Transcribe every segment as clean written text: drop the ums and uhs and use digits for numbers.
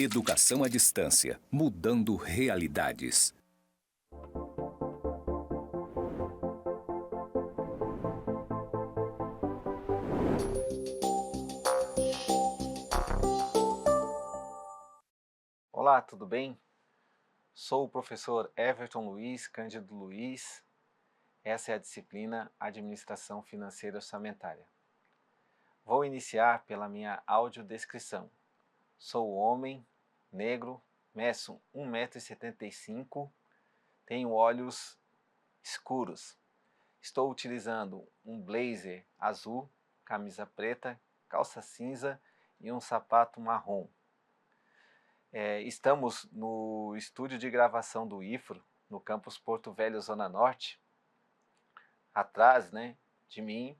Educação à distância, mudando realidades. Olá, tudo bem? Sou o professor Everton Luiz Cândido Luiz. Essa é a disciplina Administração Financeira Orçamentária. Vou iniciar pela minha audiodescrição. Sou homem, negro, meço 1,75 m, tenho olhos escuros. Estou utilizando um blazer azul, camisa preta, calça cinza e um sapato marrom. Estamos no estúdio de gravação do IFRO, no campus Porto Velho, Zona Norte. Atrás, de mim,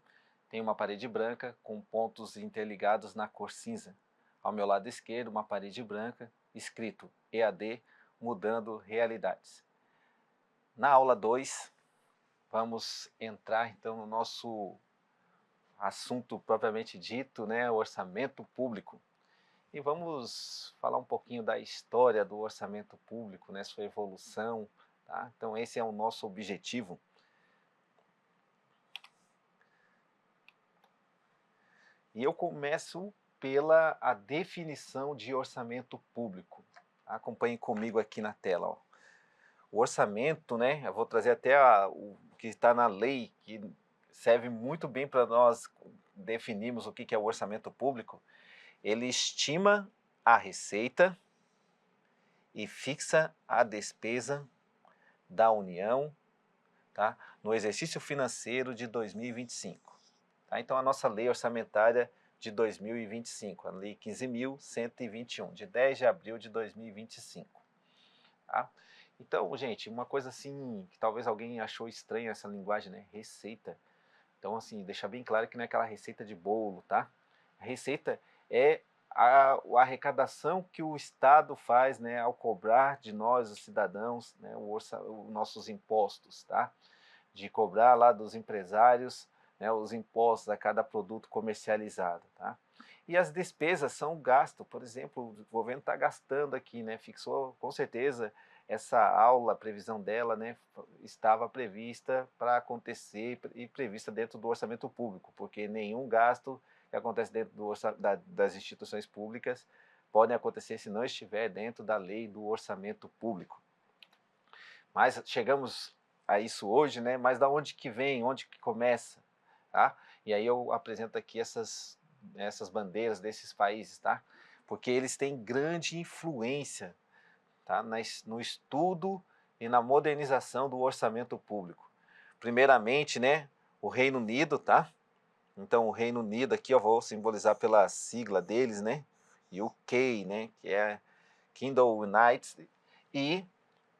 tem uma parede branca com pontos interligados na cor cinza. Ao meu lado esquerdo, uma parede branca, escrito EAD, mudando realidades. Na aula 2, vamos entrar então no nosso assunto propriamente dito, o orçamento público. E vamos falar um pouquinho da história do orçamento público, sua evolução, tá? Então esse é o nosso objetivo. E eu começo pela definição de orçamento público. Acompanhem comigo aqui na tela. Ó. O orçamento, eu vou trazer até o que está na lei, que serve muito bem para nós definirmos o que é o orçamento público. Ele estima a receita e fixa a despesa da União, tá, no exercício financeiro de 2025. Tá? Então, a nossa lei orçamentária de 2025, a Lei 15.121, de 10 de abril de 2025. Tá? Então, gente, uma coisa assim, que talvez alguém achou estranha essa linguagem, receita. Então, assim, deixar bem claro que não é aquela receita de bolo, tá? A receita é a arrecadação que o Estado faz, ao cobrar de nós, os cidadãos, os nossos impostos, tá? De cobrar lá dos empresários, os impostos a cada produto comercializado, tá? E as despesas são gasto, por exemplo, o governo está gastando aqui, fixou com certeza essa aula, a previsão dela, estava prevista para acontecer e prevista dentro do orçamento público, porque nenhum gasto que acontece dentro das instituições públicas pode acontecer se não estiver dentro da lei do orçamento público. Mas chegamos a isso hoje, mas da onde que vem, onde que começa, tá? E aí eu apresento aqui essas bandeiras desses países, tá? Porque eles têm grande influência, tá, no estudo e na modernização do orçamento público. Primeiramente, o Reino Unido, tá? Então, o Reino Unido aqui eu vou simbolizar pela sigla deles, UK, que é Kingdom United, e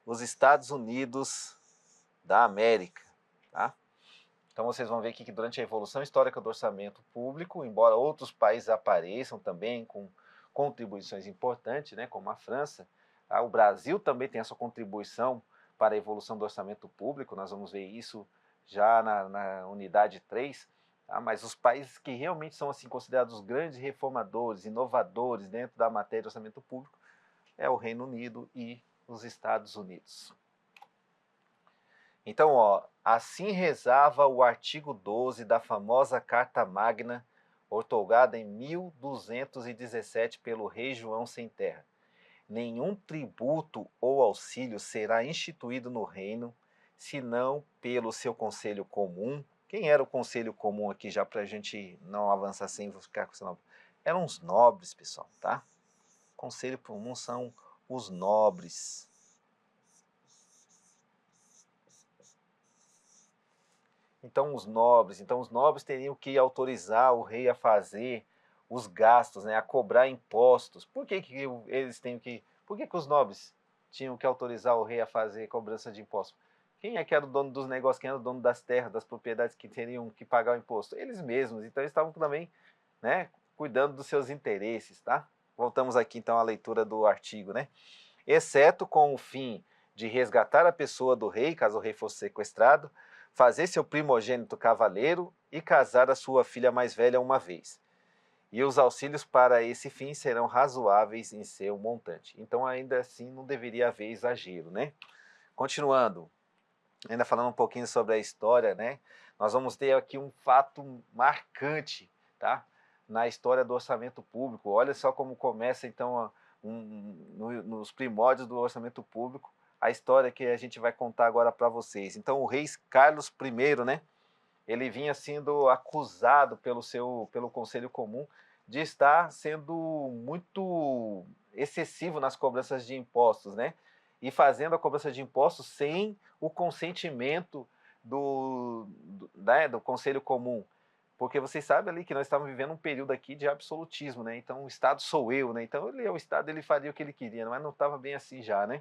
os Estados Unidos da América, tá? Então vocês vão ver aqui que durante a evolução histórica do orçamento público, embora outros países apareçam também com contribuições importantes, como a França, tá? O Brasil também tem a sua contribuição para a evolução do orçamento público, nós vamos ver isso já na unidade 3, tá? Mas os países que realmente são assim, considerados grandes reformadores, inovadores dentro da matéria do orçamento público, é o Reino Unido e os Estados Unidos. Então, assim rezava o artigo 12 da famosa Carta Magna, outorgada em 1217 pelo rei João Sem Terra. Nenhum tributo ou auxílio será instituído no reino, senão pelo seu conselho comum. Quem era o conselho comum aqui, já para a gente não avançar sem ficar com esse nome? Eram os nobres, pessoal, tá? Conselho comum são os nobres. Então os nobres teriam que autorizar o rei a fazer os gastos, a cobrar impostos. Por que eles têm que... Por que os nobres tinham que autorizar o rei a fazer cobrança de impostos? Quem é que era o dono dos negócios? Quem era o dono das terras, das propriedades que teriam que pagar o imposto? Eles mesmos. Então eles estavam também, cuidando dos seus interesses, tá? Voltamos aqui então à leitura do artigo, Exceto com o fim de resgatar a pessoa do rei, caso o rei fosse sequestrado, fazer seu primogênito cavaleiro e casar a sua filha mais velha uma vez. e os auxílios para esse fim serão razoáveis em seu montante. Então, ainda assim, não deveria haver exagero, né? Continuando, ainda falando um pouquinho sobre a história, né? Nós vamos ter aqui um fato marcante, tá? Na história do orçamento público. Olha só como começa, então, nos primórdios do orçamento público, a história que a gente vai contar agora para vocês. Então, o rei Carlos I, né? Ele vinha sendo acusado pelo Conselho Comum de estar sendo muito excessivo nas cobranças de impostos, né? E fazendo a cobrança de impostos sem o consentimento do Conselho Comum. Porque vocês sabem ali que nós estávamos vivendo um período aqui de absolutismo, né? Então o Estado sou eu, né? Então o Estado ele faria o que ele queria, mas não estava bem assim já, né?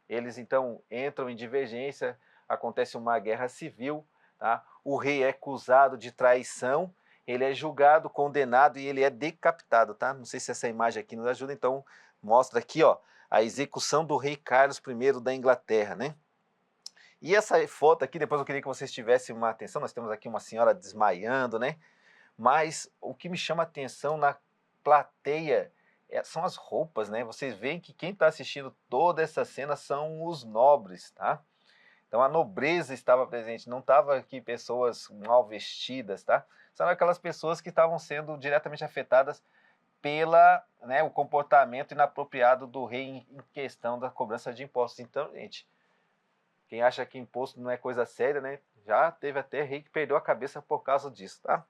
Eles então entram em divergência, acontece uma guerra civil, tá? O rei é acusado de traição, ele é julgado, condenado e ele é decapitado, tá? Não sei se essa imagem aqui nos ajuda, então mostra aqui, ó, a execução do rei Carlos I da Inglaterra, né? E essa foto aqui, depois eu queria que vocês tivessem uma atenção, nós temos aqui uma senhora desmaiando, né? Mas o que me chama a atenção na plateia são as roupas, né? Vocês veem que quem está assistindo toda essa cena são os nobres, tá? Então a nobreza estava presente, não estava aqui pessoas mal vestidas, tá? São aquelas pessoas que estavam sendo diretamente afetadas o comportamento inapropriado do rei em questão da cobrança de impostos. Então, gente, quem acha que imposto não é coisa séria, né? Já teve até rei que perdeu a cabeça por causa disso, tá?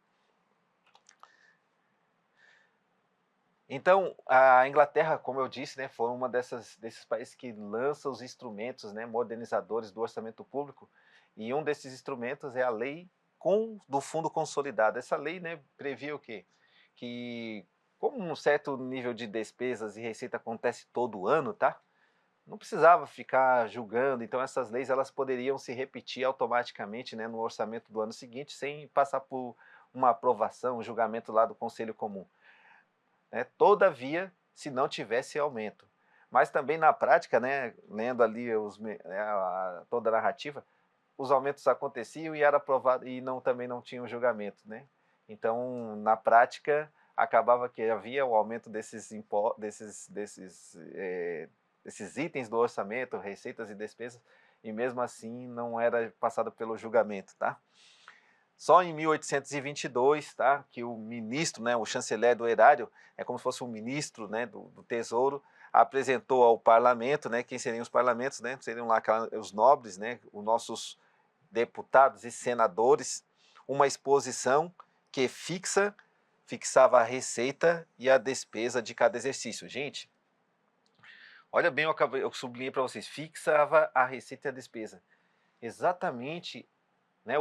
Então, a Inglaterra, como eu disse, né, foi uma desses países que lança os instrumentos, né, modernizadores do orçamento público, e um desses instrumentos é a lei do Fundo Consolidado. Essa lei, né, previa o quê? Que, como um certo nível de despesas e receita acontece todo ano, tá? Não precisava ficar julgando, então essas leis elas poderiam se repetir automaticamente, né, no orçamento do ano seguinte, sem passar por uma aprovação, um julgamento lá do Conselho Comum, né? Todavia, se não tivesse aumento. Mas também na prática, né, lendo ali toda a narrativa, os aumentos aconteciam e era aprovado e também não tinha um julgamento, né? Então, na prática, acabava que havia o aumento desses itens do orçamento, receitas e despesas, e mesmo assim não era passado pelo julgamento, tá? Só em 1822, tá, que o ministro, né, o chanceler do erário, é como se fosse um ministro, né, do Tesouro, apresentou ao parlamento, né, quem seriam os parlamentos, né, seriam lá os nobres, né, os nossos deputados e senadores, uma exposição que fixava a receita e a despesa de cada exercício. Gente, olha bem, eu sublinhei para vocês, fixava a receita e a despesa. Exatamente, né,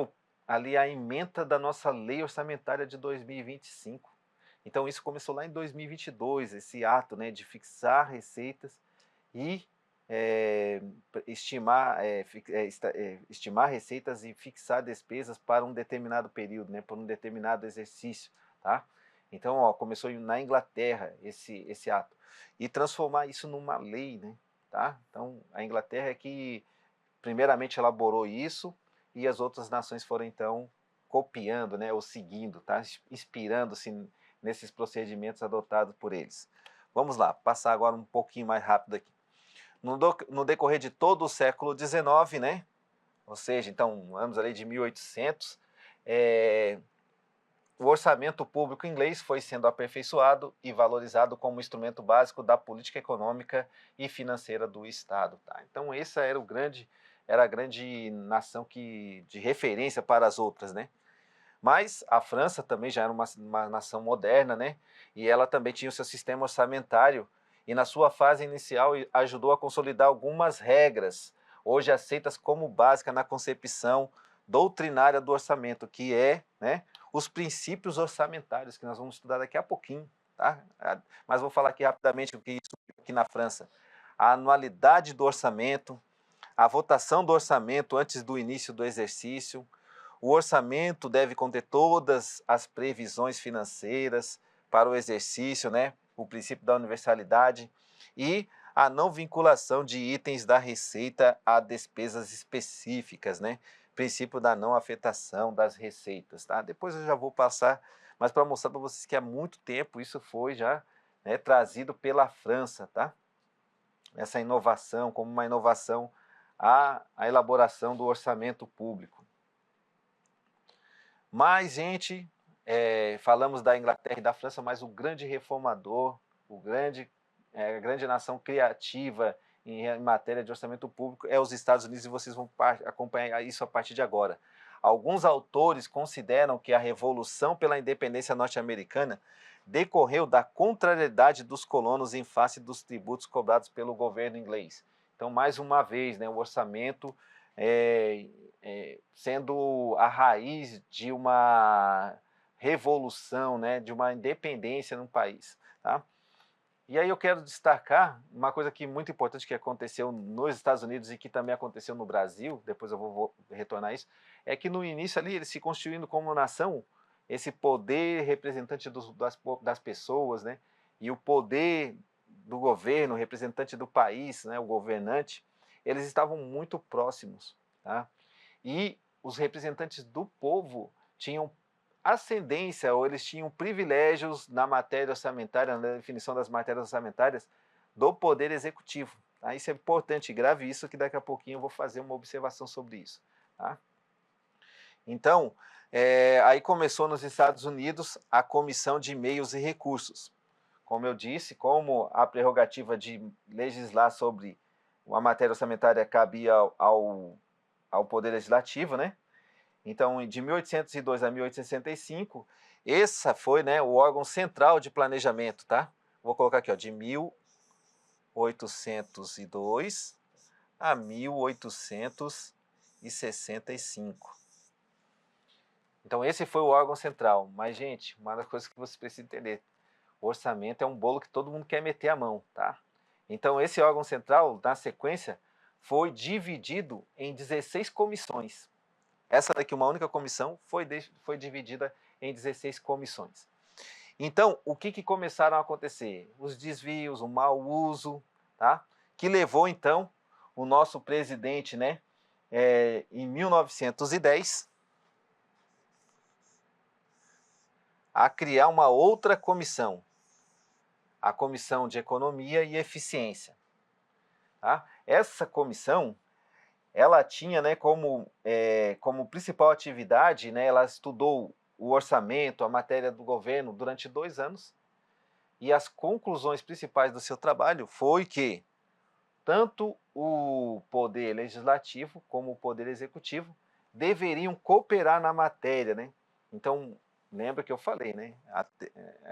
ali a ementa da nossa lei orçamentária de 2025. Então isso começou lá em 2022, esse ato, né, de fixar receitas e estimar receitas e fixar despesas para um determinado período, né, para um determinado exercício, tá? Então, ó, começou na Inglaterra esse ato e transformar isso numa lei, né, tá? Então, a Inglaterra é que primeiramente elaborou isso e as outras nações foram então copiando, né, ou seguindo, tá? Inspirando-se nesses procedimentos adotados por eles. Vamos lá, passar agora um pouquinho mais rápido aqui. No decorrer de todo o século XIX, né, ou seja, então, anos ali de 1800, o orçamento público inglês foi sendo aperfeiçoado e valorizado como instrumento básico da política econômica e financeira do Estado. Tá? Então, essa era a grande nação de referência para as outras, né? Mas a França também já era uma nação moderna, né? E ela também tinha o seu sistema orçamentário e na sua fase inicial ajudou a consolidar algumas regras, hoje aceitas como básica na concepção doutrinária do orçamento, que né, os princípios orçamentários, que nós vamos estudar daqui a pouquinho, tá? Mas vou falar aqui rapidamente o que isso aqui na França. A anualidade do orçamento, a votação do orçamento antes do início do exercício, o orçamento deve conter todas as previsões financeiras para o exercício, né? O princípio da universalidade e a não vinculação de itens da receita a despesas específicas, né? Princípio da não afetação das receitas, tá? Depois eu já vou passar mas para mostrar para vocês que há muito tempo isso foi já, né, trazido pela França, tá? Essa inovação, como uma inovação a elaboração do orçamento público. Mas, gente, falamos da Inglaterra e da França, mas o grande reformador, a grande nação criativa em matéria de orçamento público é os Estados Unidos, e vocês vão acompanhar isso a partir de agora. Alguns autores consideram que a Revolução pela Independência norte-americana decorreu da contrariedade dos colonos em face dos tributos cobrados pelo governo inglês. Então, mais uma vez, né, o orçamento sendo a raiz de uma revolução, né, de uma independência no país. Tá? E aí eu quero destacar uma coisa que muito importante que aconteceu nos Estados Unidos e que também aconteceu no Brasil, depois eu vou retornar a isso, é que no início ali, eles se constituindo como nação, esse poder representante das pessoas, né, e o poder do governo, representante do país, né, o governante, eles estavam muito próximos. Tá? E os representantes do povo tinham ascendência, ou eles tinham privilégios na matéria orçamentária, na definição das matérias orçamentárias do Poder Executivo. Tá? Isso é importante, grave isso, que daqui a pouquinho eu vou fazer uma observação sobre isso. Tá? Então, aí começou nos Estados Unidos a Comissão de Meios e Recursos. Como eu disse, como a prerrogativa de legislar sobre a matéria orçamentária cabia ao Poder Legislativo, né? Então, de 1802 a 1865, esse foi, né, o órgão central de planejamento, tá? Vou colocar aqui, ó, de 1802 a 1865. Então, esse foi o órgão central. Mas, gente, uma das coisas que vocês precisam entender, o orçamento é um bolo que todo mundo quer meter a mão, tá? Então, esse órgão central, na sequência, foi dividido em 16 comissões. Essa daqui, uma única comissão, foi dividida em 16 comissões. Então, o que começaram a acontecer? Os desvios, o mau uso, tá? Que levou, então, o nosso presidente, né, em 1910, a criar uma outra comissão, a Comissão de Economia e Eficiência. Tá? Essa comissão, ela tinha, né, como principal atividade, né, ela estudou o orçamento, a matéria do governo durante 2 anos, e as conclusões principais do seu trabalho foi que tanto o Poder Legislativo como o Poder Executivo deveriam cooperar na matéria, né? Então, lembra que eu falei, né?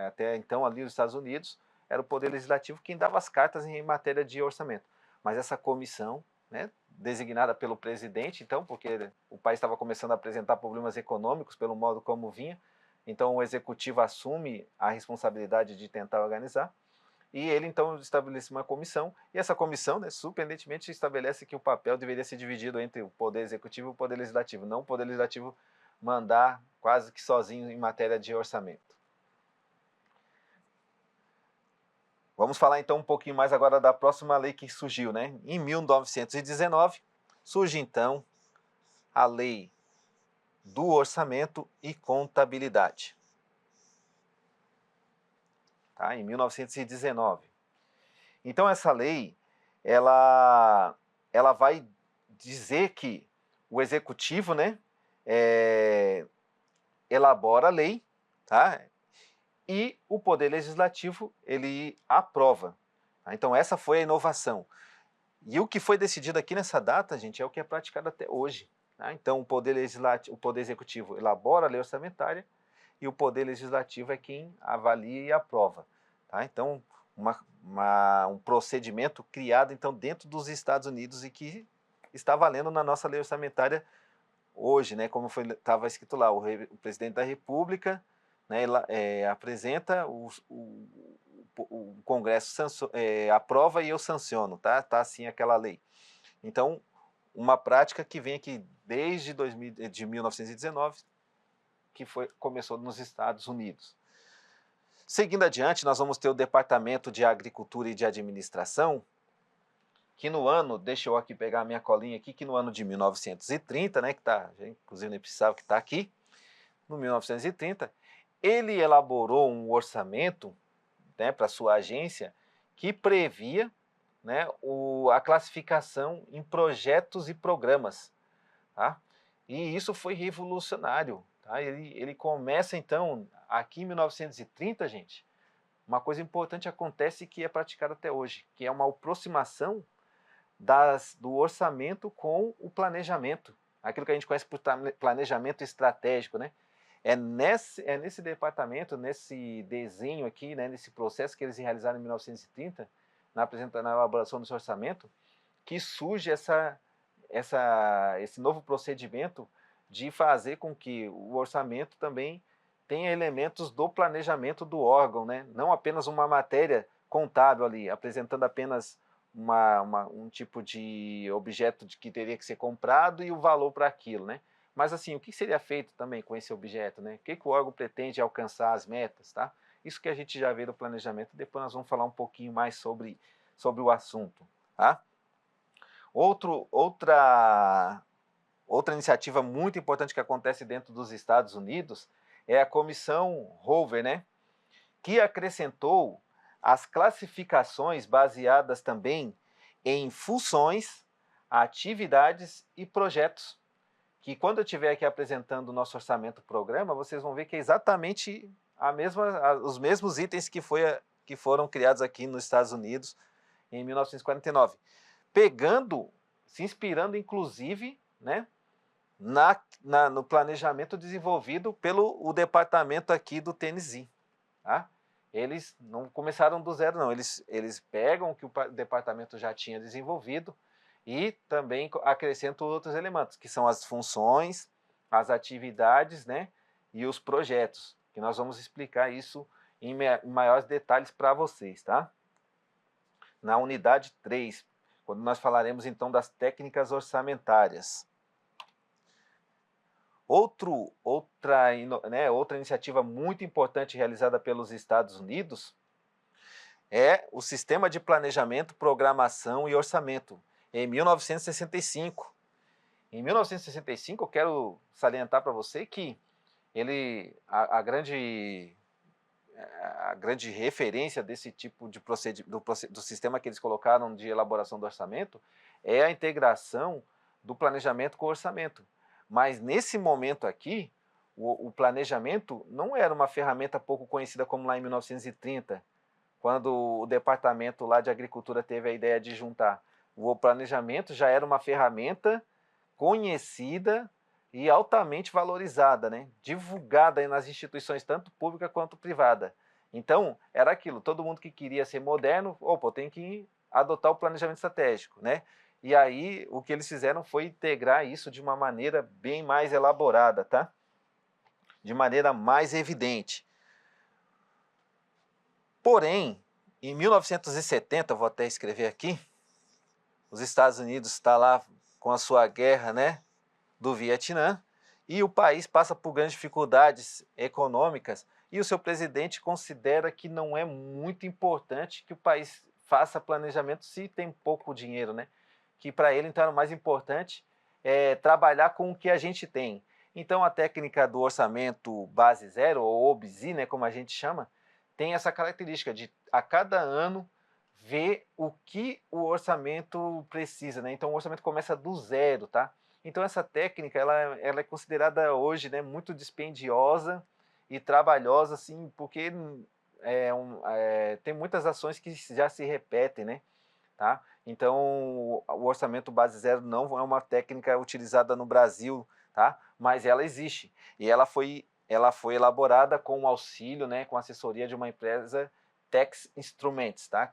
Até então, ali nos Estados Unidos, era o Poder Legislativo quem dava as cartas em matéria de orçamento. Mas essa comissão, né, designada pelo presidente, então, porque o país estava começando a apresentar problemas econômicos pelo modo como vinha, então o executivo assume a responsabilidade de tentar organizar, e ele então estabelece uma comissão, e essa comissão, né, surpreendentemente, estabelece que o papel deveria ser dividido entre o Poder Executivo e o Poder Legislativo, não o Poder Legislativo mandar quase que sozinho em matéria de orçamento. Vamos falar então um pouquinho mais agora da próxima lei que surgiu, né? Em 1919, surge então a Lei do Orçamento e Contabilidade. Tá? Em 1919. Então essa lei, ela vai dizer que o Executivo, né, elabora a lei, tá? E o Poder Legislativo, ele aprova. Tá? Então essa foi a inovação. E o que foi decidido aqui nessa data, gente, é o que é praticado até hoje. Tá? Então o Poder Executivo elabora a lei orçamentária e o Poder Legislativo é quem avalia e aprova. Tá? Então, um procedimento criado então dentro dos Estados Unidos e que está valendo na nossa lei orçamentária hoje, né? Como estava escrito lá, o presidente da República, né, apresenta, o Congresso aprova e eu sanciono, tá? Tá assim aquela lei. Então, uma prática que vem aqui desde 1919, que começou nos Estados Unidos. Seguindo adiante, nós vamos ter o Departamento de Agricultura e de Administração, que no ano, deixa eu aqui pegar a minha colinha aqui, que no ano de 1930, né, que tá, inclusive nem precisava que está aqui, no 1930, ele elaborou um orçamento, né, para sua agência que previa, né, a classificação em projetos e programas. Tá? E isso foi revolucionário. Tá? Ele começa, então, aqui em 1930, gente, uma coisa importante acontece que é praticada até hoje, que é uma aproximação do orçamento com o planejamento, aquilo que a gente conhece por planejamento estratégico, né? É nesse departamento, nesse desenho aqui, né, nesse processo que eles realizaram em 1930, na elaboração desse orçamento, que surge esse novo procedimento de fazer com que o orçamento também tenha elementos do planejamento do órgão, né? Não apenas uma matéria contábil ali, apresentando apenas um tipo de objeto que teria que ser comprado e o valor para aquilo, né? Mas assim, o que seria feito também com esse objeto, né? O que o órgão pretende alcançar as metas, tá? Isso que a gente já vê no planejamento, depois nós vamos falar um pouquinho mais sobre o assunto, tá? Outra iniciativa muito importante que acontece dentro dos Estados Unidos é a Comissão Hoover, né? Que acrescentou as classificações baseadas também em funções, atividades e projetos. Que quando eu estiver aqui apresentando o nosso orçamento programa, vocês vão ver que é exatamente os mesmos itens que foram criados aqui nos Estados Unidos em 1949. Se inspirando inclusive, né, no planejamento desenvolvido pelo departamento aqui do Tennessee. Tá? Eles não começaram do zero, não. Eles pegam o que o departamento já tinha desenvolvido e também acrescentam outros elementos, que são as funções, as atividades, né, e os projetos, que nós vamos explicar isso em maiores detalhes para vocês, tá? Na unidade 3, quando nós falaremos então das técnicas orçamentárias. Outra iniciativa muito importante realizada pelos Estados Unidos é o Sistema de Planejamento, Programação e Orçamento, em 1965. Em 1965, eu quero salientar para você que a grande referência desse tipo de do sistema que eles colocaram de elaboração do orçamento é a integração do planejamento com o orçamento. Mas nesse momento aqui, o planejamento não era uma ferramenta pouco conhecida como lá em 1930, quando o departamento lá de agricultura teve a ideia de juntar. O planejamento já era uma ferramenta conhecida e altamente valorizada, né? Divulgada aí nas instituições tanto pública quanto privada. Então, era aquilo, todo mundo que queria ser moderno, tem que adotar o planejamento estratégico, né? E aí, o que eles fizeram foi integrar isso de uma maneira bem mais elaborada, tá? De maneira mais evidente. Porém, em 1970, vou até escrever aqui, os Estados Unidos está lá com a sua guerra, né, do Vietnã, e o país passa por grandes dificuldades econômicas, e o seu presidente considera que não é muito importante que o país faça planejamento se tem pouco dinheiro, né? Que para ele, então, era o mais importante trabalhar com o que a gente tem. Então, a técnica do orçamento base zero, ou OBZ, né, como a gente chama, tem essa característica de, a cada ano, ver o que o orçamento precisa, né? Então, o orçamento começa do zero, tá? Então, essa técnica, ela é considerada hoje, né, muito dispendiosa e trabalhosa, assim, porque tem muitas ações que já se repetem, né? Tá? Então, o orçamento base zero não é uma técnica utilizada no Brasil, tá? Mas ela existe. E ela foi elaborada com o auxílio, né, com a assessoria de uma empresa Tex Instruments, tá?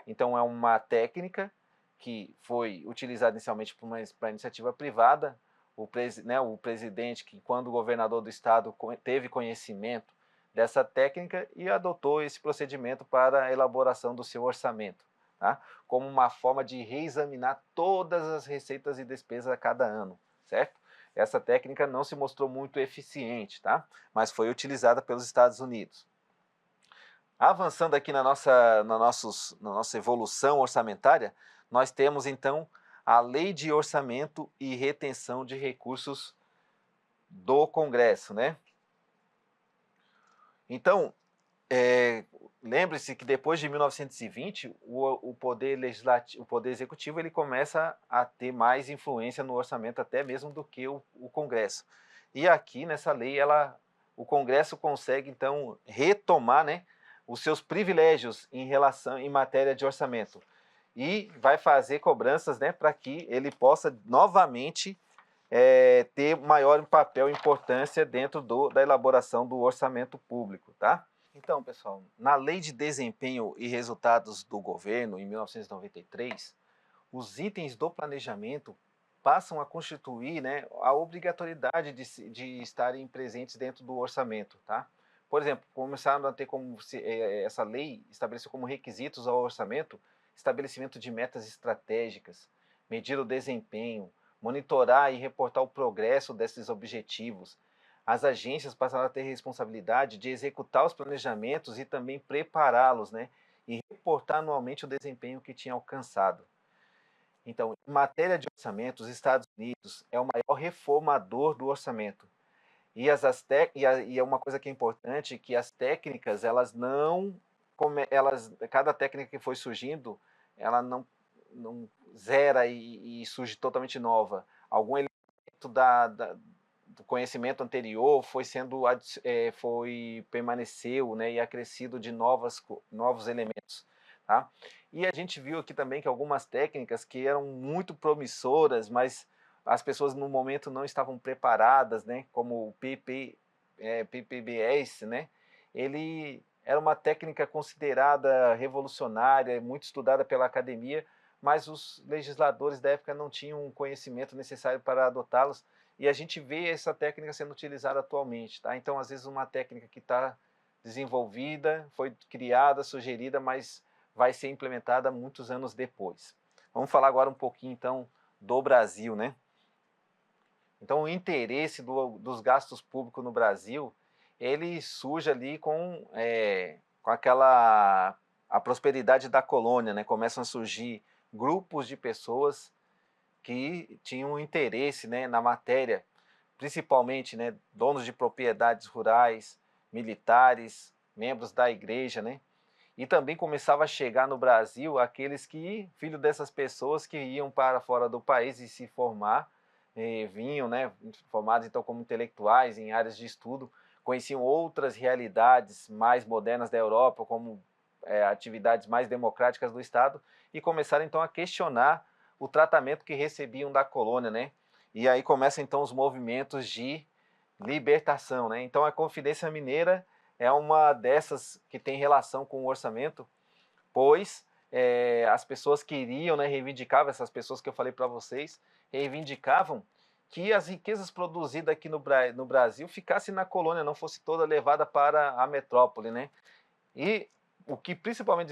Então, é uma técnica que foi utilizada inicialmente para iniciativa privada. O presidente, que quando o governador do estado teve conhecimento dessa técnica e adotou esse procedimento para a elaboração do seu orçamento. Tá? Como uma forma de reexaminar todas as receitas e despesas a cada ano, certo? Essa técnica não se mostrou muito eficiente, tá? Mas foi utilizada pelos Estados Unidos. Avançando aqui na nossa evolução orçamentária, nós temos então a Lei de Orçamento e Retenção de Recursos do Congresso, né? Então, lembre-se que depois de 1920, o poder legislativo, o poder executivo, ele começa a ter mais influência no orçamento até mesmo do que o Congresso. E aqui nessa lei, o Congresso consegue então retomar, né, os seus privilégios em matéria de orçamento e vai fazer cobranças, né, para que ele possa novamente ter maior papel e importância dentro da elaboração do orçamento público, tá? Então, pessoal, na Lei de Desempenho e Resultados do Governo, em 1993, os itens do planejamento passam a constituir, né, a obrigatoriedade de estarem presentes dentro do orçamento, tá? Por exemplo, começaram a ter essa lei estabeleceu como requisitos ao orçamento estabelecimento de metas estratégicas, medir o desempenho, monitorar e reportar o progresso desses objetivos. As agências passaram a ter responsabilidade de executar os planejamentos e também prepará-los, né? E reportar anualmente o desempenho que tinha alcançado. Então, em matéria de orçamento, os Estados Unidos é o maior reformador do orçamento. E uma coisa que é importante, que as técnicas, elas não, cada técnica que foi surgindo, ela não zera e surge totalmente nova. Algum elemento do conhecimento anterior permaneceu, né, e acrescido de novos elementos, tá? E a gente viu aqui também que algumas técnicas que eram muito promissoras, mas as pessoas no momento não estavam preparadas, né, como o PPBS, né, ele era uma técnica considerada revolucionária, muito estudada pela academia, mas os legisladores da época não tinham o conhecimento necessário para adotá-los, e a gente vê essa técnica sendo utilizada atualmente, tá? Então, às vezes, uma técnica que está desenvolvida, foi criada, sugerida, mas vai ser implementada muitos anos depois. Vamos falar agora um pouquinho, então, do Brasil, né? Então, o interesse dos gastos públicos no Brasil, ele surge ali com a prosperidade da colônia, né? Começam a surgir grupos de pessoas que tinham interesse, né, na matéria, principalmente, né, donos de propriedades rurais, militares, membros da igreja, né? E também começava a chegar no Brasil aqueles filhos dessas pessoas que iam para fora do país e se formar, vinham, né, formados então como intelectuais em áreas de estudo, conheciam outras realidades mais modernas da Europa, como atividades mais democráticas do Estado, e começaram então a questionar o tratamento que recebiam da colônia, né? E aí começam então os movimentos de libertação, né? Então a Confidência Mineira é uma dessas que tem relação com o orçamento, pois as pessoas queriam, né, reivindicavam, essas pessoas que eu falei para vocês, reivindicavam que as riquezas produzidas aqui no Brasil ficassem na colônia, não fosse toda levada para a metrópole, né? E o que principalmente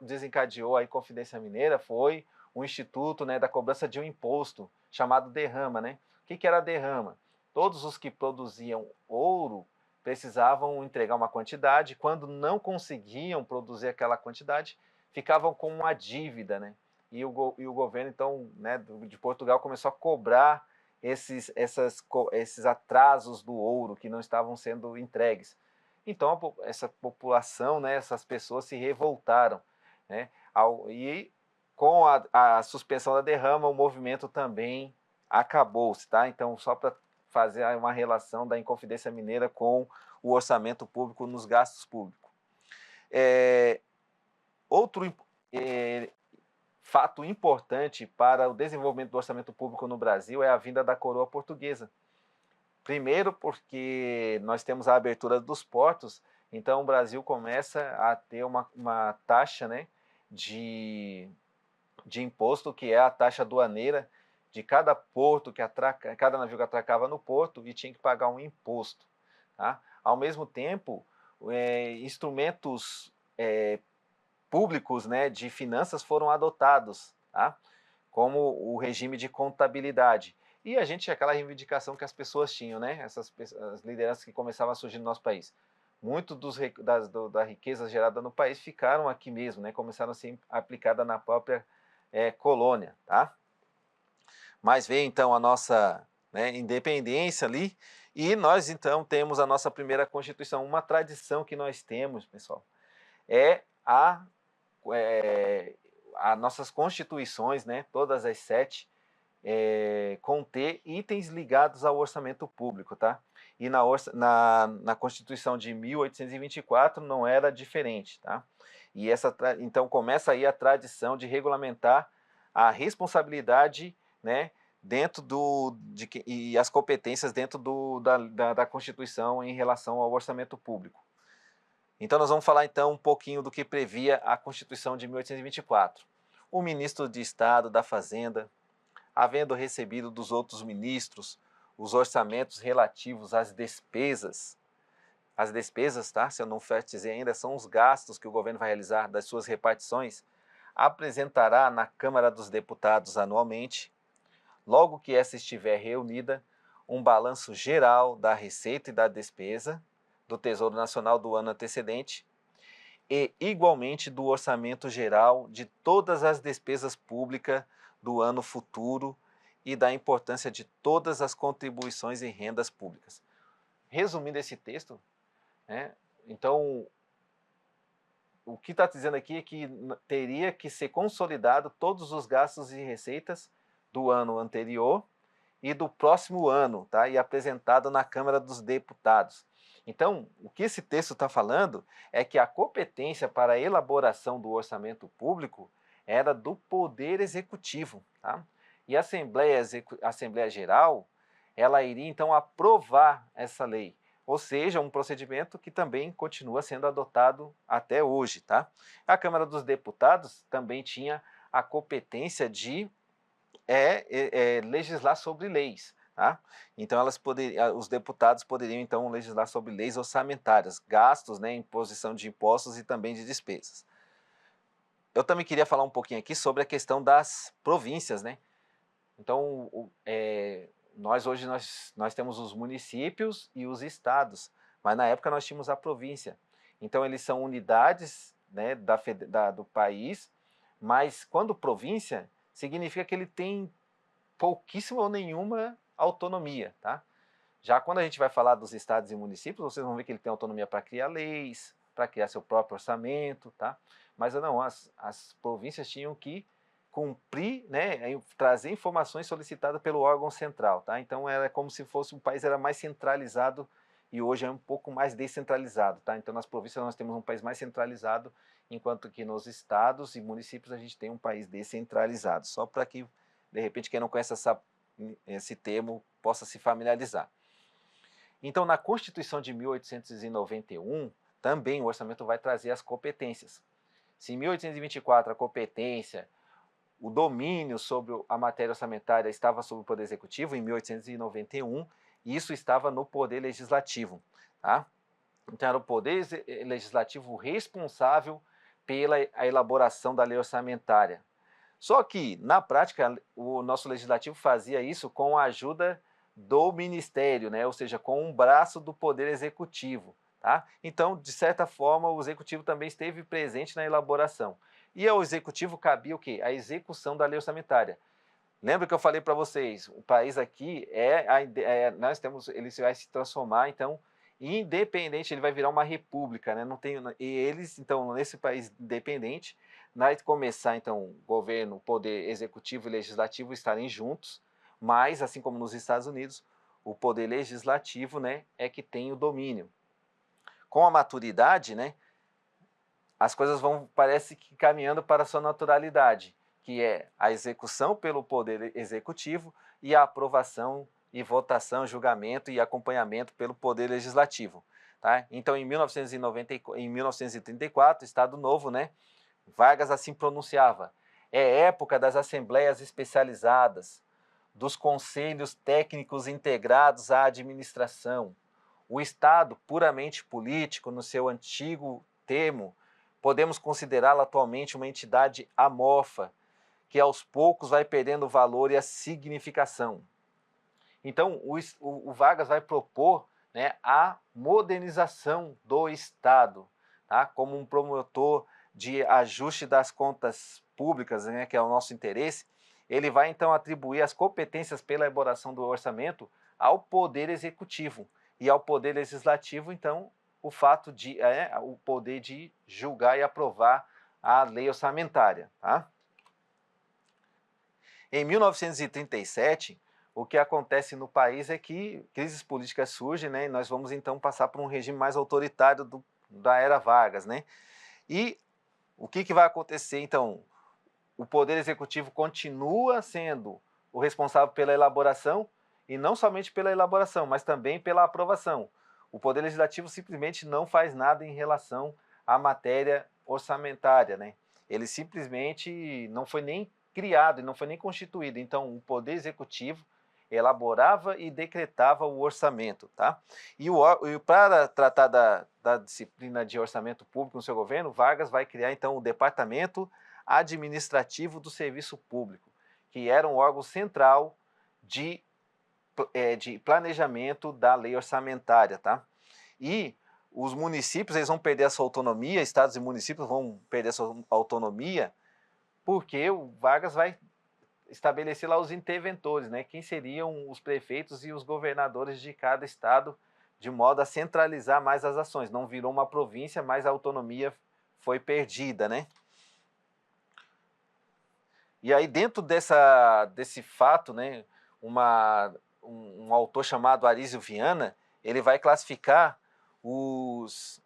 desencadeou a Inconfidência Mineira foi o instituto, né, da cobrança de um imposto chamado derrama, né? O que era a derrama? Todos os que produziam ouro precisavam entregar uma quantidade, quando não conseguiam produzir aquela quantidade, ficavam com uma dívida, né? E o governo, então, né, de Portugal começou a cobrar esses atrasos do ouro que não estavam sendo entregues. Então, essa população, né, essas pessoas se revoltaram, né? E com a suspensão da derrama, o movimento também acabou-se, tá? Então, só para fazer uma relação da Inconfidência Mineira com o orçamento público nos gastos públicos. Outro fato importante para o desenvolvimento do orçamento público no Brasil é a vinda da coroa portuguesa. Primeiro porque nós temos a abertura dos portos, então o Brasil começa a ter uma taxa, né, de imposto, que é a taxa aduaneira de cada porto cada navio que atracava no porto e tinha que pagar um imposto. Tá? Ao mesmo tempo, instrumentos públicos, né, de finanças foram adotados, tá? Como o regime de contabilidade. E a gente tinha aquela reivindicação que as pessoas tinham, né? As lideranças que começavam a surgir no nosso país. Muito da riqueza gerada no país ficaram aqui mesmo, né? Começaram a ser aplicada na própria colônia, tá? Mas veio então a nossa, né, independência ali, E nós, então, temos a nossa primeira Constituição. Uma tradição que nós temos, pessoal, é as nossas constituições, né, todas as 7, conter itens ligados ao orçamento público, tá? E na Constituição de 1824 não era diferente, tá? E então começa aí a tradição de regulamentar a responsabilidade, né, dentro e as competências dentro da Constituição em relação ao orçamento público. Então nós vamos falar então um pouquinho do que previa a Constituição de 1824. O ministro de Estado da Fazenda, havendo recebido dos outros ministros os orçamentos relativos às despesas, tá? Se eu não enfatizei ainda, são os gastos que o governo vai realizar das suas repartições, apresentará na Câmara dos Deputados anualmente, logo que essa estiver reunida, um balanço geral da receita e da despesa do Tesouro Nacional do ano antecedente e, igualmente, do orçamento geral de todas as despesas públicas do ano futuro e da importância de todas as contribuições e rendas públicas. Resumindo esse texto, né, então, o que está dizendo aqui é que teria que ser consolidado todos os gastos e receitas do ano anterior e do próximo ano, tá? E apresentado na Câmara dos Deputados. Então, o que esse texto está falando é que a competência para a elaboração do orçamento público era do Poder Executivo, tá? E a Assembleia Geral, ela iria então aprovar essa lei, ou seja, um procedimento que também continua sendo adotado até hoje, tá? A Câmara dos Deputados também tinha a competência de legislar sobre leis, tá? Então os deputados poderiam então legislar sobre leis orçamentárias, gastos, né, imposição de impostos e também de despesas. Eu também queria falar um pouquinho aqui sobre a questão das províncias, né? Então, hoje nós temos os municípios e os estados, mas na época nós tínhamos a província. Então, eles são unidades, né, do país, mas quando província, significa que ele tem pouquíssima ou nenhuma autonomia, tá? Já quando a gente vai falar dos estados e municípios, vocês vão ver que ele tem autonomia para criar leis, para criar seu próprio orçamento, tá? Mas não, as províncias tinham que cumprir, né, trazer informações solicitadas pelo órgão central, tá? Então era como se fosse um país era mais centralizado e hoje é um pouco mais descentralizado, tá? Então nas províncias nós temos um país mais centralizado, enquanto que nos estados e municípios a gente tem um país descentralizado. Só para que, de repente, quem não conhece esse termo possa se familiarizar. Então, na Constituição de 1891, também o orçamento vai trazer as competências. Se em 1824 a competência, o domínio sobre a matéria orçamentária estava sob o Poder Executivo, em 1891 isso estava no Poder Legislativo, tá? Então era o Poder Legislativo responsável pela elaboração da lei orçamentária. Só que, na prática, o nosso Legislativo fazia isso com a ajuda do Ministério, né? Ou seja, com um braço do Poder Executivo, tá? Então, de certa forma, o Executivo também esteve presente na elaboração. E ao Executivo cabia o quê? A execução da lei orçamentária. Lembra que eu falei para vocês, o país aqui ele vai se transformar, então, independente, ele vai virar uma república, né? Não tem, e eles, então, nesse país independente, vai começar, então, governo, poder executivo e legislativo estarem juntos, mas, assim como nos Estados Unidos, o poder legislativo, né, é que tem o domínio. Com a maturidade, né, as coisas parece que caminhando para a sua naturalidade, que é a execução pelo Poder Executivo e a aprovação e votação, julgamento e acompanhamento pelo Poder Legislativo. Tá? Então, em 1934, Estado Novo, né, Vargas assim pronunciava: é época das assembleias especializadas, dos conselhos técnicos integrados à administração. O Estado puramente político, no seu antigo termo, podemos considerá-lo atualmente uma entidade amorfa, que aos poucos vai perdendo o valor e a significação. Então, o Vargas vai propor, né, a modernização do Estado, tá, como um promotor de ajuste das contas públicas, né, que é o nosso interesse. Ele vai, então, atribuir as competências pela elaboração do orçamento ao Poder Executivo. E ao Poder Legislativo, então, o poder de julgar e aprovar a lei orçamentária. Tá? Em 1937, o que acontece no país é que crises políticas surgem, né, e nós vamos então passar por um regime mais autoritário da era Vargas. Né? E o que vai acontecer então? O Poder Executivo continua sendo o responsável pela elaboração, e não somente pela elaboração, mas também pela aprovação. O Poder Legislativo simplesmente não faz nada em relação à matéria orçamentária. Né? Ele simplesmente não foi nem criado, não foi nem constituído. Então, o Poder Executivo elaborava e decretava o orçamento. Tá? E para tratar da disciplina de orçamento público no seu governo, Vargas vai criar, então, o Departamento Administrativo do Serviço Público, que era um órgão central de planejamento da lei orçamentária. Tá? E os municípios eles vão perder a sua autonomia, estados e municípios vão perder a sua autonomia, porque o Vargas vai estabelecer lá os interventores, né? Quem seriam os prefeitos e os governadores de cada estado, de modo a centralizar mais as ações. Não virou uma província, mas a autonomia foi perdida. Né? E aí, dentro desse fato, né, um autor chamado Arísio Viana, ele vai classificar os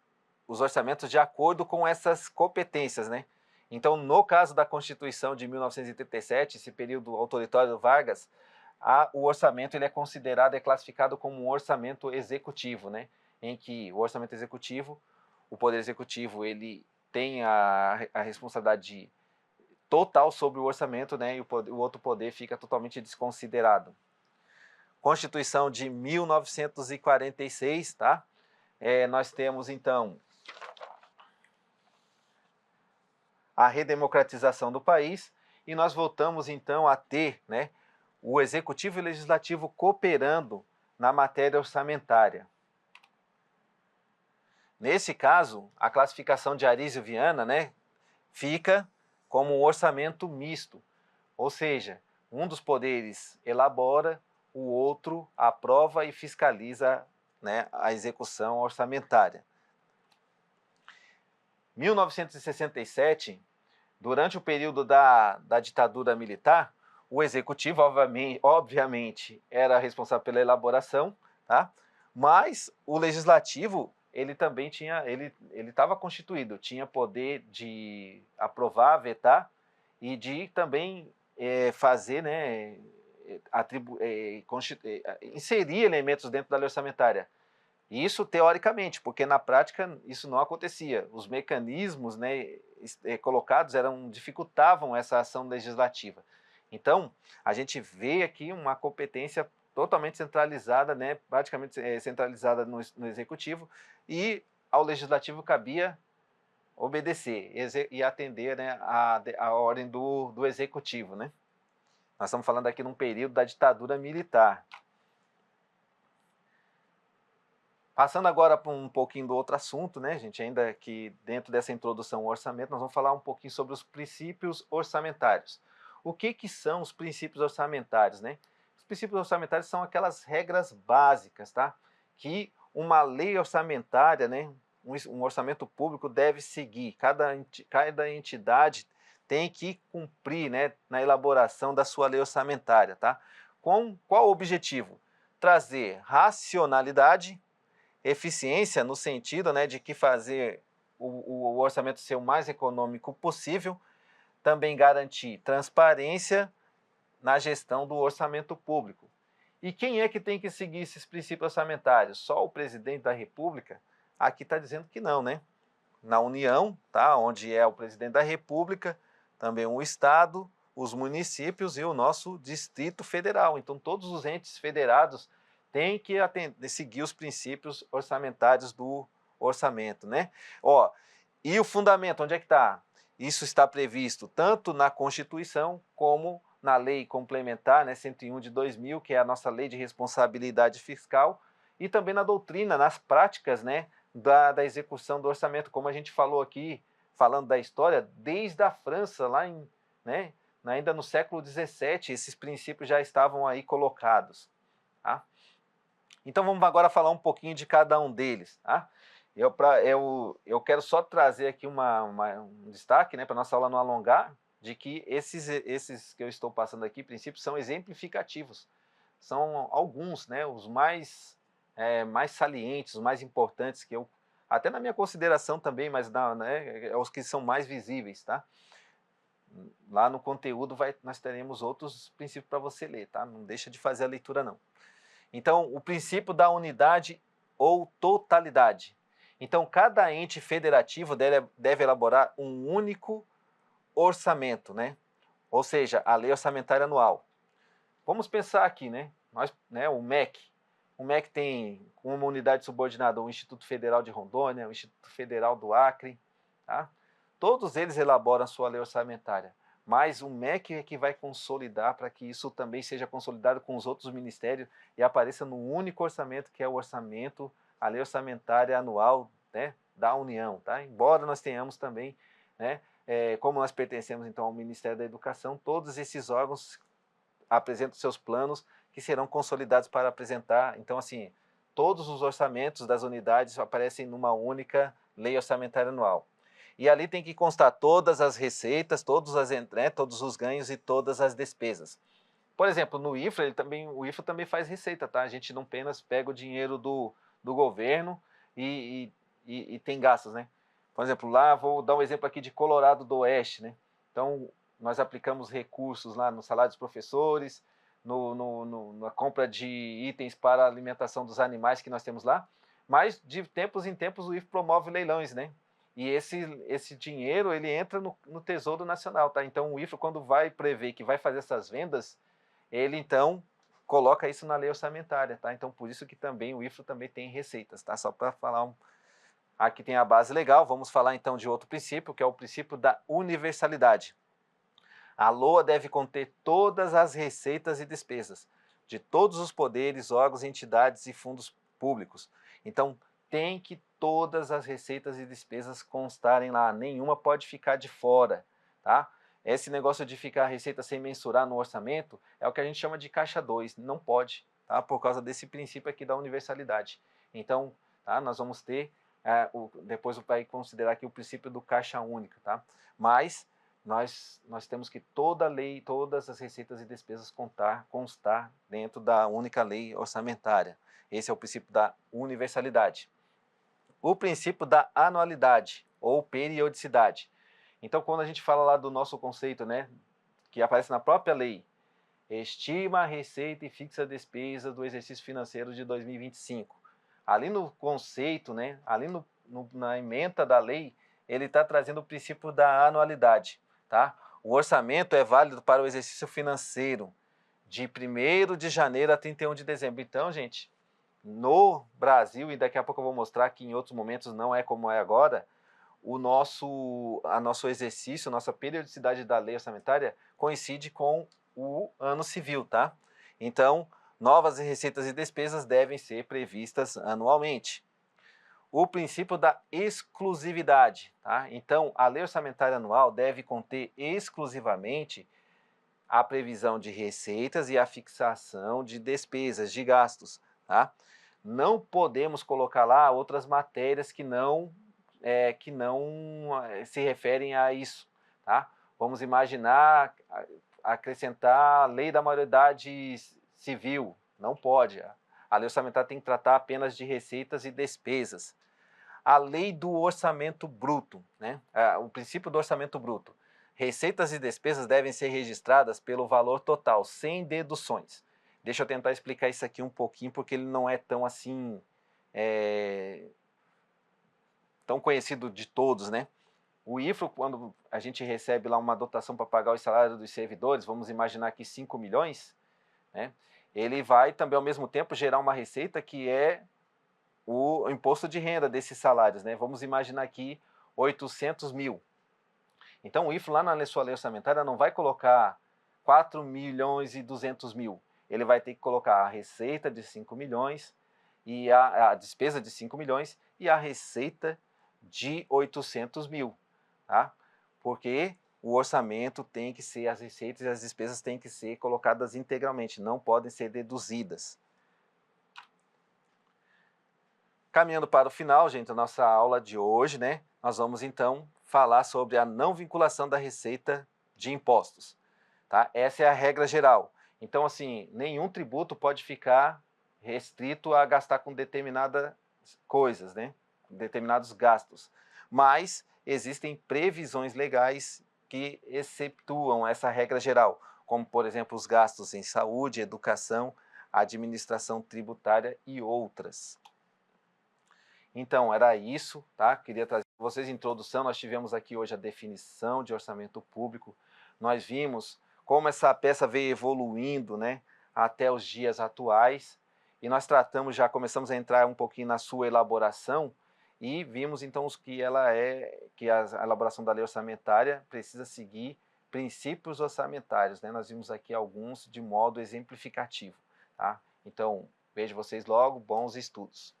orçamentos de acordo com essas competências. Né? Então, no caso da Constituição de 1937, esse período autoritário do Vargas, o orçamento ele é classificado como um orçamento executivo, né? Em que o orçamento executivo, o Poder Executivo, ele tem a responsabilidade total sobre o orçamento, né? E o outro poder fica totalmente desconsiderado. Constituição de 1946, tá? Nós temos, então, a redemocratização do país, e nós voltamos então a ter, né, o Executivo e o Legislativo cooperando na matéria orçamentária. Nesse caso, a classificação de Arísio Viana, né, fica como um orçamento misto, ou seja, um dos poderes elabora, o outro aprova e fiscaliza, né, a execução orçamentária. 1967, durante o período da ditadura militar, o Executivo, obviamente, era responsável pela elaboração, tá? Mas o Legislativo, ele também ele estava constituído, tinha poder de aprovar, vetar e de também fazer, né, inserir elementos dentro da lei orçamentária. Isso teoricamente, porque na prática isso não acontecia. Os mecanismos, né, colocados dificultavam essa ação legislativa. Então, a gente vê aqui uma competência totalmente centralizada, né, praticamente centralizada no Executivo, e ao Legislativo cabia obedecer e atender, né, a ordem do Executivo. Né? Nós estamos falando aqui num período da ditadura militar. Passando agora para um pouquinho do outro assunto, né, gente, ainda que dentro dessa introdução ao orçamento, nós vamos falar um pouquinho sobre os princípios orçamentários. O que são os princípios orçamentários, né? Os princípios orçamentários são aquelas regras básicas, tá? Que uma lei orçamentária, né, um orçamento público deve seguir. Cada entidade tem que cumprir, né, na elaboração da sua lei orçamentária, tá? Com qual objetivo? Trazer racionalidade, eficiência no sentido, né, de que fazer o orçamento ser o mais econômico possível, também garantir transparência na gestão do orçamento público. E quem é que tem que seguir esses princípios orçamentários? Só o presidente da República? Aqui está dizendo que não, né? Na União, tá, onde é o presidente da República, também o Estado, os municípios e o nosso Distrito Federal. Então, todos os entes federados têm que seguir os princípios orçamentários do orçamento, né? E o fundamento, onde é que está? Isso está previsto tanto na Constituição como na Lei Complementar, né, 101 de 2000, que é a nossa Lei de Responsabilidade Fiscal, e também na doutrina, nas práticas, né, da execução do orçamento, como a gente falou aqui, falando da história, desde a França, né, ainda no século XVII, esses princípios já estavam aí colocados. Tá? Então vamos agora falar um pouquinho de cada um deles, tá? Eu quero só trazer aqui um destaque, né, para nossa aula não alongar, de que esses que eu estou passando aqui, princípios, são exemplificativos. São alguns, né, os mais salientes, os mais importantes que eu, até na minha consideração também, mas né, os que são mais visíveis, tá? Lá no conteúdo nós teremos outros princípios para você ler, tá? Não deixa de fazer a leitura não. Então, o princípio da unidade ou totalidade. Então, cada ente federativo deve elaborar um único orçamento, né? Ou seja, a lei orçamentária anual. Vamos pensar aqui, né? O MEC. O MEC tem uma unidade subordinada o Instituto Federal de Rondônia, o Instituto Federal do Acre, tá? Todos eles elaboram a sua lei orçamentária, mas o MEC é que vai consolidar para que isso também seja consolidado com os outros ministérios e apareça num único orçamento, que é o orçamento, a lei orçamentária anual, né, da União, tá? Embora nós tenhamos também, né, como nós pertencemos então ao Ministério da Educação, todos esses órgãos apresentam seus planos que serão consolidados para apresentar. Então, assim, todos os orçamentos das unidades aparecem numa única lei orçamentária anual. E ali tem que constar todas as receitas, todos os ganhos e todas as despesas. Por exemplo, no IFRA, o IFRA também faz receita, tá? A gente não apenas pega o dinheiro do governo e tem gastos, né? Por exemplo, lá, vou dar um exemplo aqui de Colorado do Oeste, né? Então, nós aplicamos recursos lá no salário dos professores, na compra de itens para a alimentação dos animais que nós temos lá, mas de tempos em tempos o IFRA promove leilões, né? E esse dinheiro, ele entra no Tesouro Nacional, tá? Então o IFRA, quando vai prever que vai fazer essas vendas, ele então coloca isso na lei orçamentária, tá? Então por isso que também o IFRA também tem receitas, tá? Só para falar aqui tem a base legal. Vamos falar então de outro princípio, que é o princípio da universalidade. A LOA deve conter todas as receitas e despesas de todos os poderes, órgãos, entidades e fundos públicos. Então, tem que todas as receitas e despesas constarem lá, nenhuma pode ficar de fora, tá? Esse negócio de ficar a receita sem mensurar no orçamento é o que a gente chama de caixa 2, não pode, tá? Por causa desse princípio aqui da universalidade. Então, tá? Nós vamos ter, depois vai considerar aqui o princípio do caixa único, tá? Mas nós temos que toda lei, todas as receitas e despesas constar dentro da única lei orçamentária. Esse é o princípio da universalidade. O princípio da anualidade ou periodicidade. Então, quando a gente fala lá do nosso conceito, né, que aparece na própria lei, estima a receita e fixa a despesa do exercício financeiro de 2025. Ali no conceito, né, ali na ementa da lei, ele está trazendo o princípio da anualidade. Tá? O orçamento é válido para o exercício financeiro de 1º de janeiro a 31 de dezembro. Então, gente, no Brasil, e daqui a pouco eu vou mostrar que em outros momentos não é como é agora, nosso exercício, a nossa periodicidade da lei orçamentária coincide com o ano civil, tá? Então, novas receitas e despesas devem ser previstas anualmente. O princípio da exclusividade, tá? Então, a lei orçamentária anual deve conter exclusivamente a previsão de receitas e a fixação de despesas, de gastos, tá? Não podemos colocar lá outras matérias que não se referem a isso, tá? Vamos imaginar acrescentar a lei da maioridade civil, não pode. A lei orçamentária tem que tratar apenas de receitas e despesas. A lei do orçamento bruto, né? O princípio do orçamento bruto. Receitas e despesas devem ser registradas pelo valor total, sem deduções. Deixa eu tentar explicar isso aqui um pouquinho, porque ele não é tão assim, tão conhecido de todos, né? O IFRO, quando a gente recebe lá uma dotação para pagar os salários dos servidores, vamos imaginar aqui 5 milhões, né? Ele vai também ao mesmo tempo gerar uma receita que é o imposto de renda desses salários, né? Vamos imaginar aqui 800 mil. Então o IFRO lá na sua lei orçamentária não vai colocar 4 milhões e 200 mil. Ele vai ter que colocar a receita de 5 milhões, e a despesa de 5 milhões e a receita de 800 mil. Tá? Porque o orçamento tem que ser, as receitas e as despesas têm que ser colocadas integralmente, não podem ser deduzidas. Caminhando para o final, gente, a nossa aula de hoje, né? Nós vamos então falar sobre a não vinculação da receita de impostos, tá? Essa é a regra geral. Então, assim, nenhum tributo pode ficar restrito a gastar com determinadas coisas, né? Determinados gastos. Mas existem previsões legais que excetuam essa regra geral, como, por exemplo, os gastos em saúde, educação, administração tributária e outras. Então, era isso, tá? Queria trazer para vocês a introdução. Nós tivemos aqui hoje a definição de orçamento público. Nós vimos como essa peça veio evoluindo, né, até os dias atuais. E nós tratamos, já começamos a entrar um pouquinho na sua elaboração e vimos então que a elaboração da lei orçamentária precisa seguir princípios orçamentários, né? Nós vimos aqui alguns de modo exemplificativo, tá? Então, vejo vocês logo, bons estudos.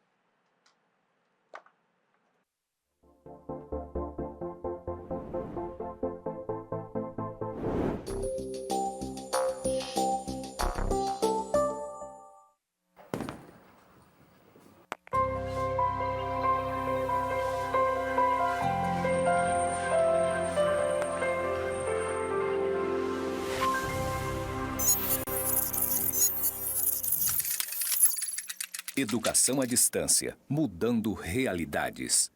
Educação à distância, mudando realidades.